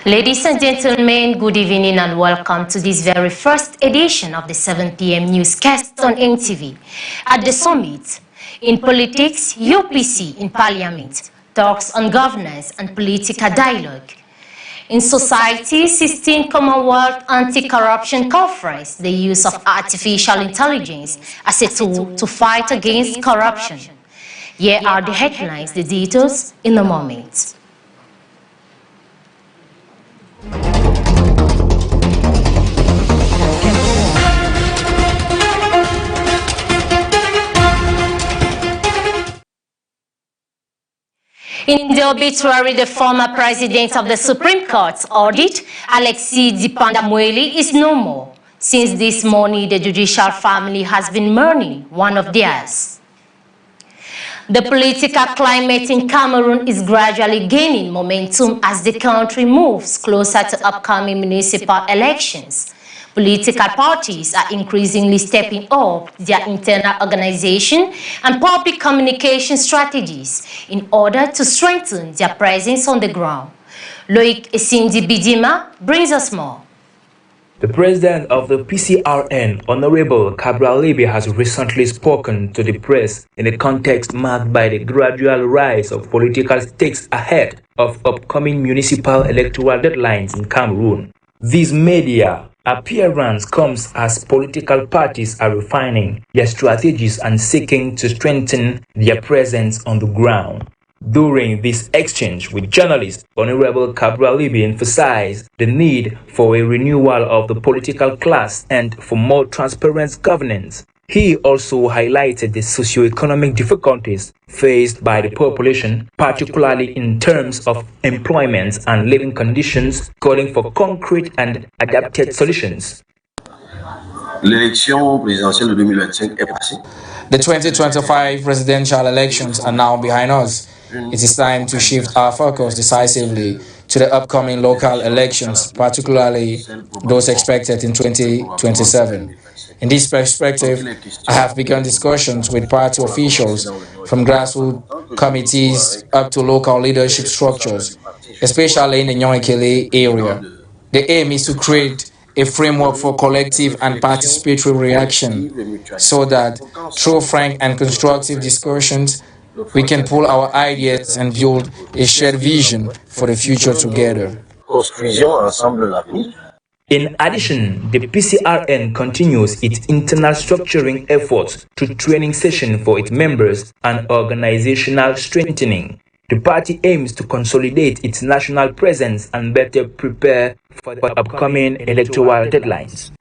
Ladies and gentlemen, good evening and welcome to this very first edition of the 7 p.m. newscast on NTV. At the summit, in politics, UPC in parliament, talks on governance and political dialogue. In society, 16th Commonwealth Anti-Corruption Conference, the use of artificial intelligence as a tool to fight against corruption. Here are the headlines, the details in a moment. In the obituary, the former president of the Supreme Court audit, Alexis Dipandamweli, is no more. Since this morning, the judicial family has been mourning one of theirs. The political climate in Cameroon is gradually gaining momentum as the country moves closer to upcoming municipal elections. Political parties are increasingly stepping up their internal organization and public communication strategies in order to strengthen their presence on the ground. Loic Esindi Bidima brings us more. The president of the PCRN, Honorable Cabral Libby, has recently spoken to the press in a context marked by the gradual rise of political stakes ahead of upcoming municipal electoral deadlines in Cameroon. This media appearance comes as political parties are refining their strategies and seeking to strengthen their presence on the ground. During this exchange with journalists, Honorable Cabral Libby emphasized the need for a renewal of the political class and for more transparent governance. He also highlighted the socio-economic difficulties faced by the population, particularly in terms of employment and living conditions, calling for concrete and adapted solutions. L'élection présidentielle de 2025 est passée. The 2025 presidential elections are now behind us. It is time to shift our focus decisively to the upcoming local elections, particularly those expected in 2027. In this perspective, I have begun discussions with party officials from grassroots committees up to local leadership structures, especially in the Nyoikele area. The aim is to create a framework for collective and participatory reaction so that through frank and constructive discussions, we can pull our ideas and build a shared vision for the future together. In addition, the PCRN continues its internal structuring efforts through training sessions for its members and organizational strengthening. The party aims to consolidate its national presence and better prepare for the upcoming electoral deadlines.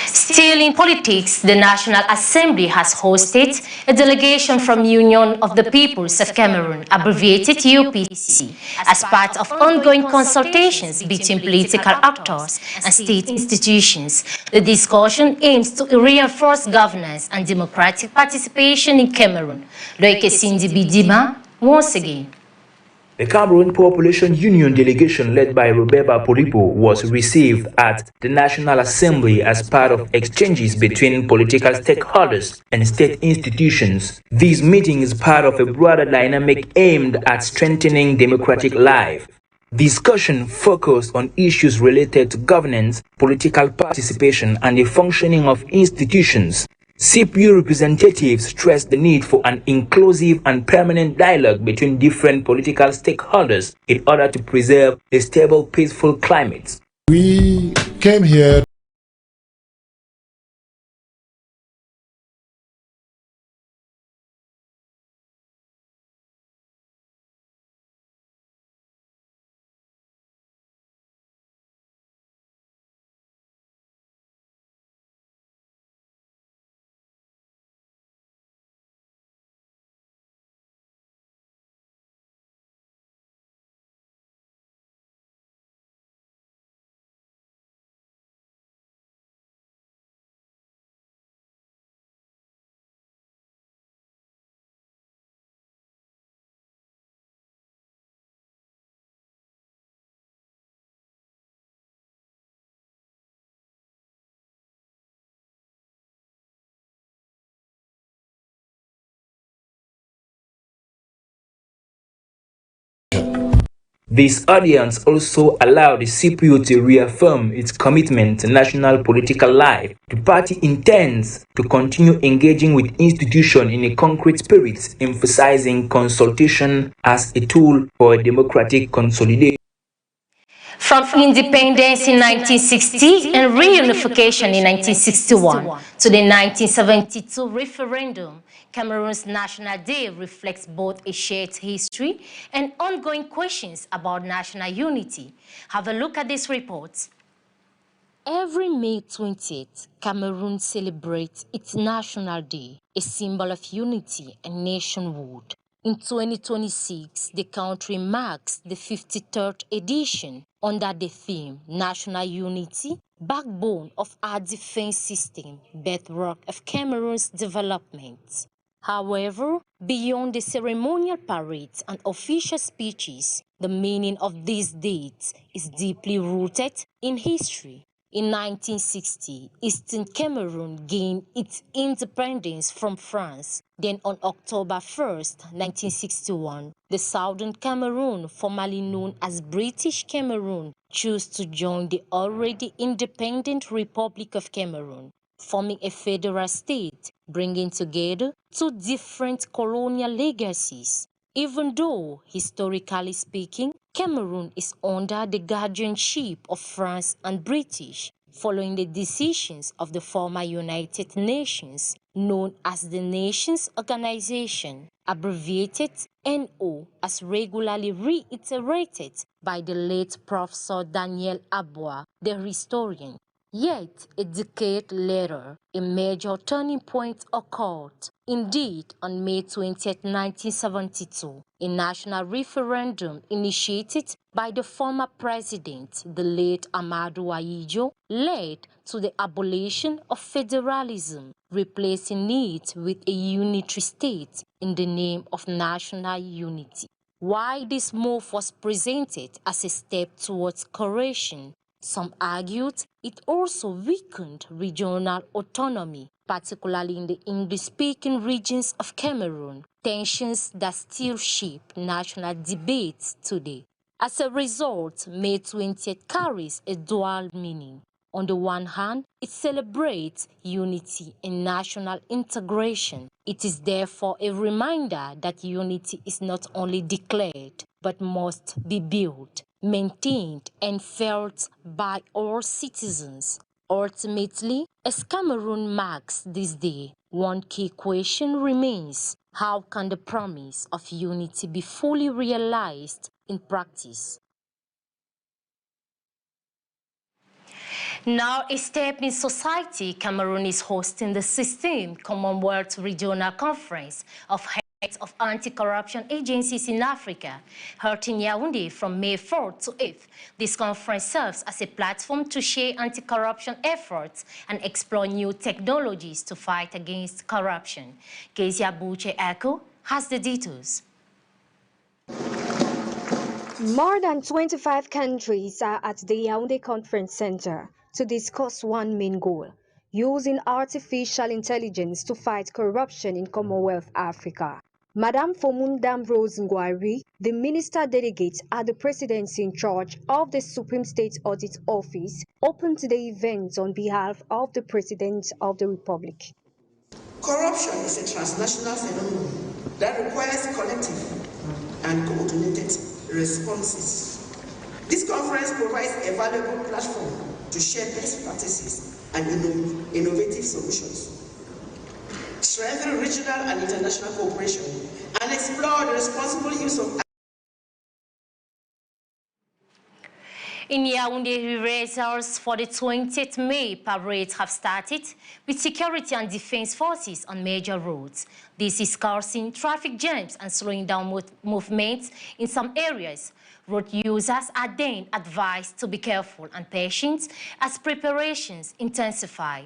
Still in politics, the National Assembly has hosted a delegation from Union of the Peoples of Cameroon, abbreviated UPC, as part of ongoing consultations between political actors and state institutions. The discussion aims to reinforce governance and democratic participation in Cameroon. Loic Esindi Bidima, once again. The Cameroon Population Union delegation led by Robeba Polipo was received at the National Assembly as part of exchanges between political stakeholders and state institutions. This meeting is part of a broader dynamic aimed at strengthening democratic life. Discussion focused on issues related to governance, political participation, and the functioning of institutions. CPU representatives stressed the need for an inclusive and permanent dialogue between different political stakeholders in order to preserve a stable, peaceful climate. We came here This audience also allowed the CPU to reaffirm its commitment to national political life. The party intends to continue engaging with institutions in a concrete spirit, emphasizing consultation as a tool for democratic consolidation. From independence in 1960 and reunification in 1961 to the 1972 referendum, Cameroon's National Day reflects both a shared history and ongoing questions about national unity. Have a look at this report. Every May 20th, Cameroon celebrates its National Day, a symbol of unity and nationhood. In 2026, the country marks the 53rd edition under the theme National Unity, Backbone of our Defense System, Bedrock of Cameroon's Development. However, beyond the ceremonial parades and official speeches, the meaning of these dates is deeply rooted in history. In 1960, Eastern Cameroon gained its independence from France. Then on October 1st, 1961, the Southern Cameroon, formerly known as British Cameroon, chose to join the already independent Republic of Cameroon, forming a federal state, bringing together two different colonial legacies. Even though, historically speaking, Cameroon is under the guardianship of France and British, following the decisions of the former United Nations, known as the Nations Organization, abbreviated NO, as regularly reiterated by the late Professor Daniel Aboua, the historian. Yet, a decade later, a major turning point occurred. Indeed, on May 20, 1972, a national referendum initiated by the former president, the late Amadou Ahidjo, led to the abolition of federalism, replacing it with a unitary state in the name of national unity. While this move was presented as a step towards cohesion, some argued it also weakened regional autonomy, particularly in the English-speaking regions of Cameroon, tensions that still shape national debates today. As a result, May 20th carries a dual meaning. On the one hand, it celebrates unity and national integration. It is therefore a reminder that unity is not only declared, but must be built, maintained, and felt by all citizens. Ultimately, as Cameroon marks this day, one key question remains: how can the promise of unity be fully realized in practice? Now, a step in society, Cameroon is hosting the 16th Commonwealth Regional Conference of Heads of Anti-Corruption Agencies in Africa, held in Yaoundé from May 4th to 8th. This conference serves as a platform to share anti-corruption efforts and explore new technologies to fight against corruption. Kezia Buche Echo has the details. More than 25 countries are at the Yaoundé Conference Center to discuss one main goal: using artificial intelligence to fight corruption in Commonwealth Africa. Madame Fomundam Rose Ngwari, the minister delegate at the presidency in charge of the Supreme State Audit Office, opened the event on behalf of the President of the Republic. Corruption is a transnational phenomenon that requires collective and coordinated responses. This conference provides a valuable platform to share best practices and innovative solutions, strengthen regional and international cooperation, and explore the responsible use of. In Yaoundé, rehearsals for the 20th May parade have started with security and defense forces on major roads. This is causing traffic jams and slowing down movements in some areas. Road users are then advised to be careful and patient as preparations intensify.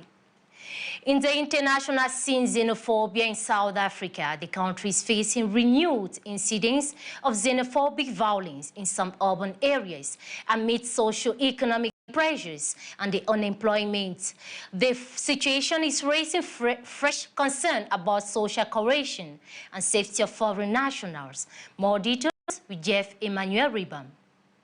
In the international scene, xenophobia in South Africa, the country is facing renewed incidents of xenophobic violence in some urban areas amid socio-economic pressures and the unemployment. The situation is raising fresh concern about social cohesion and safety of foreign nationals. More details with Jeff Emmanuel Ribam.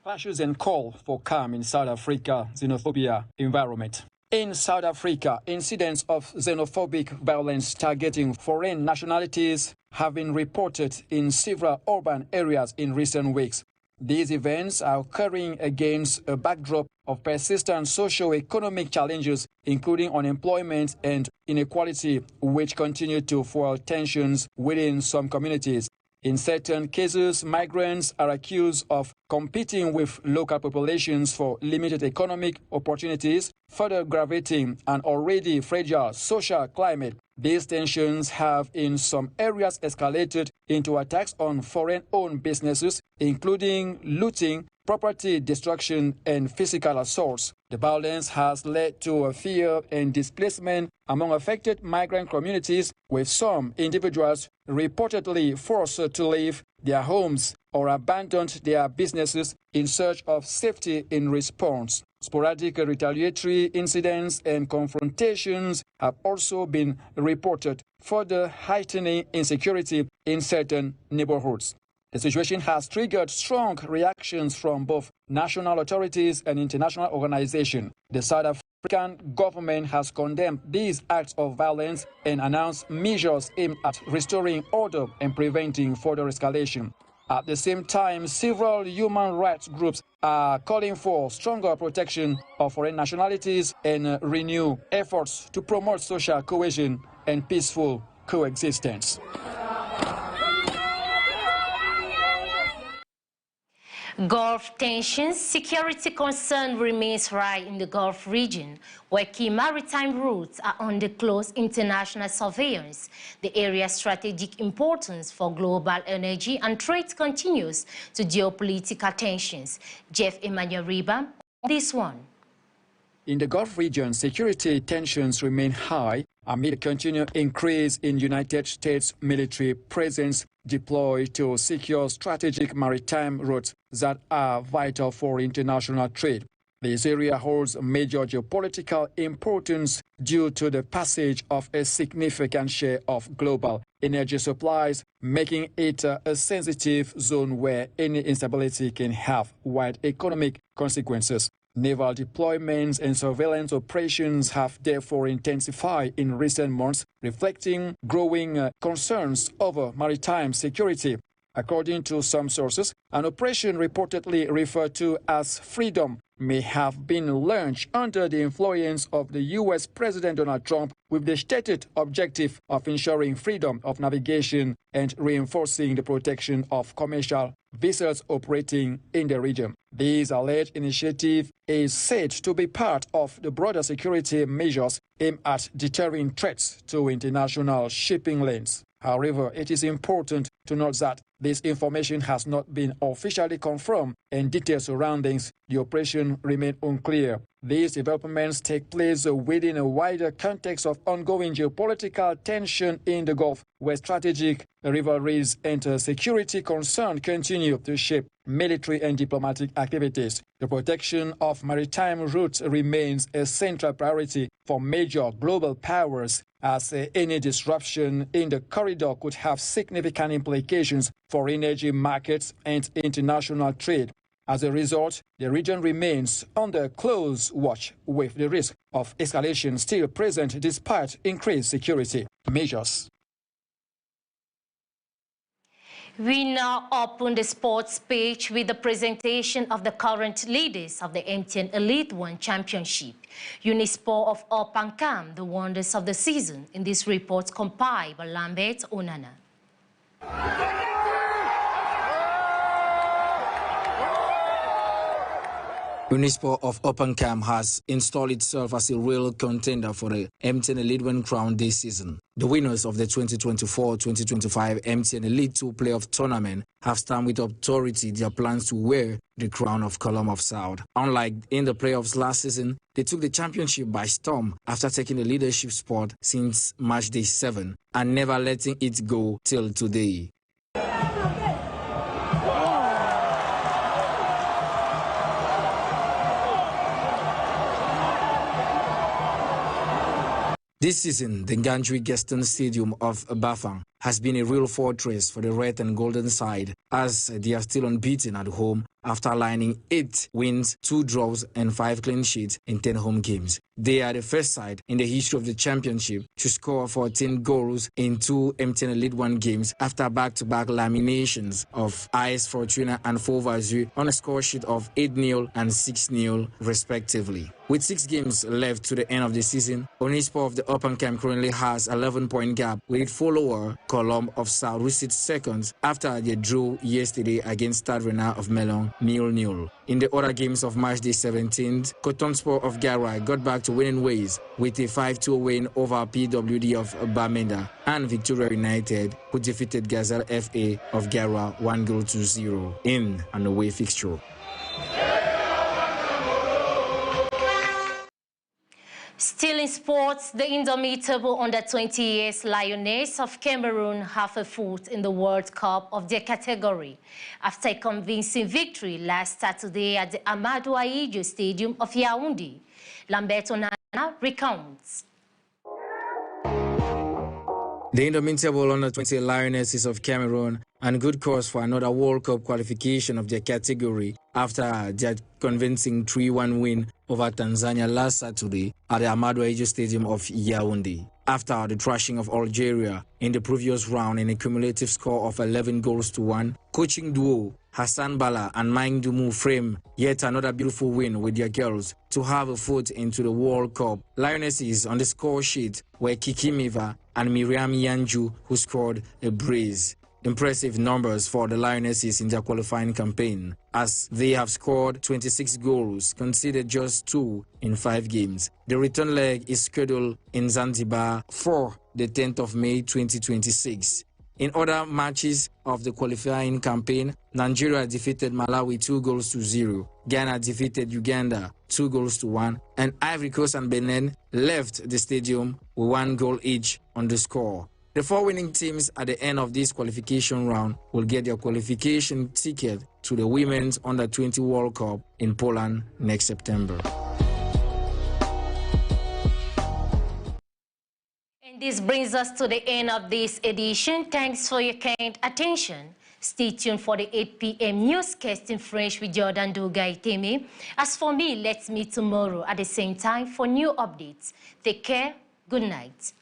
clashes and call for calm in South Africa xenophobia environment. In South Africa, incidents of xenophobic violence targeting foreign nationalities have been reported in several urban areas in recent weeks. These events are occurring against a backdrop of persistent socio-economic challenges, including unemployment and inequality, which continue to fuel tensions within some communities. In certain cases, migrants are accused of competing with local populations for limited economic opportunities, further aggravating an already fragile social climate. These tensions have in some areas escalated into attacks on foreign-owned businesses, including looting, property destruction, and physical assaults. The violence has led to a fear and displacement among affected migrant communities, with some individuals reportedly forced to leave their homes or abandoned their businesses in search of safety in response. Sporadic retaliatory incidents and confrontations have also been reported, further heightening insecurity in certain neighborhoods. The situation has triggered strong reactions from both national authorities and international organizations. The South African government has condemned these acts of violence and announced measures aimed at restoring order and preventing further escalation. At the same time, several human rights groups are calling for stronger protection of foreign nationalities and renewed efforts to promote social cohesion and peaceful coexistence. Gulf tensions, security concern remains high in the Gulf region, where key maritime routes are under close international surveillance. The area's strategic importance for global energy and trade continues to geopolitical tensions. Jeff Emmanuel Riba on this one. In the Gulf region, security tensions remain high amid a continued increase in United States military presence deployed to secure strategic maritime routes that are vital for international trade. This area holds major geopolitical importance due to the passage of a significant share of global energy supplies, making it a sensitive zone where any instability can have wide economic consequences. Naval deployments and surveillance operations have therefore intensified in recent months, reflecting growing concerns over maritime security. According to some sources, an operation reportedly referred to as Freedom may have been launched under the influence of the U.S. President Donald Trump, with the stated objective of ensuring freedom of navigation and reinforcing the protection of commercial vessels operating in the region. This alleged initiative is said to be part of the broader security measures aimed at deterring threats to international shipping lanes. However, it is important to note that this information has not been officially confirmed and details surrounding the operation remain unclear. These developments take place within a wider context of ongoing geopolitical tension in the Gulf, where strategic rivalries and security concerns continue to shape military and diplomatic activities. The protection of maritime routes remains a central priority for major global powers, as any disruption in the corridor could have significant implications for energy markets and international trade. As a result, the region remains under close watch, with the risk of escalation still present despite increased security measures. We now open the sports page with the presentation of the current leaders of the MTN Elite One Championship. Unisport of Opankam, the wonders of the season, in this report compiled by Lambert Onana. Unisport of Opankam has installed itself as a real contender for the MTN Elite One crown this season. The winners of the 2024-2025 MTN Elite 2 playoff tournament have stamped with authority their plans to wear the crown of Column of South. Unlike in the playoffs last season, they took the championship by storm after taking the leadership spot since match day 7 and never letting it go till today. This season, the Gantry Gaston Stadium of Bafang has been a real fortress for the red and golden side, as they are still unbeaten at home after lining 8 wins, 2 draws, and 5 clean sheets in 10 home games. They are the first side in the history of the championship to score 14 goals in 2 MTN League One games after back-to-back laminations of AS Fortuna and Fovazu on a score sheet of 8-0 and 6-0 respectively. With 6 games left to the end of the season, Onispor of the Upper Camp currently has 11-point gap with its follower Colombe of South who sits second after they drew yesterday against Stade Renard of Melon 0-0. In the other games of March day 17th, Cotonsport of Gara got back to winning ways with a 5-2 win over PWD of Bamenda, and Victoria United, who defeated Gazelle FA of Gara 1-0 in an away fixture. Still in sports, the indomitable under-20 years Lioness of Cameroon have a foot in the World Cup of their category after a convincing victory last Saturday at the Amadou Ahidjo Stadium of Yaoundé. Lamberto Nana recounts. The indomitable under-20 Lionesses of Cameroon and good cause for another World Cup qualification of their category after their convincing 3-1 win over Tanzania last Saturday at the Amadou Ahidjo Stadium of Yaoundé. After the thrashing of Algeria in the previous round in a cumulative score of 11-1, coaching duo Hassan Bala and Mike Dumu frame yet another beautiful win with their girls to have a foot into the World Cup. Lionesses on the score sheet were Kiki Miva and Miriam Yanju, who scored a brace. Impressive numbers for the Lionesses in their qualifying campaign, as they have scored 26 goals, conceded just 2 in 5 games. The return leg is scheduled in Zanzibar for the 10th of May 2026. In other matches of the qualifying campaign, Nigeria defeated Malawi 2-0, Ghana defeated Uganda 2-1, and Ivory Coast and Benin left the stadium with 1 goal each on the score. The 4 winning teams at the end of this qualification round will get their qualification ticket to the Women's Under-20 World Cup in Poland next September. And this brings us to the end of this edition. Thanks for your kind attention. Stay tuned for the 8 p.m. newscast in French with Jordan Dougai-Teme. As for me, let's meet tomorrow at the same time for new updates. Take care. Good night.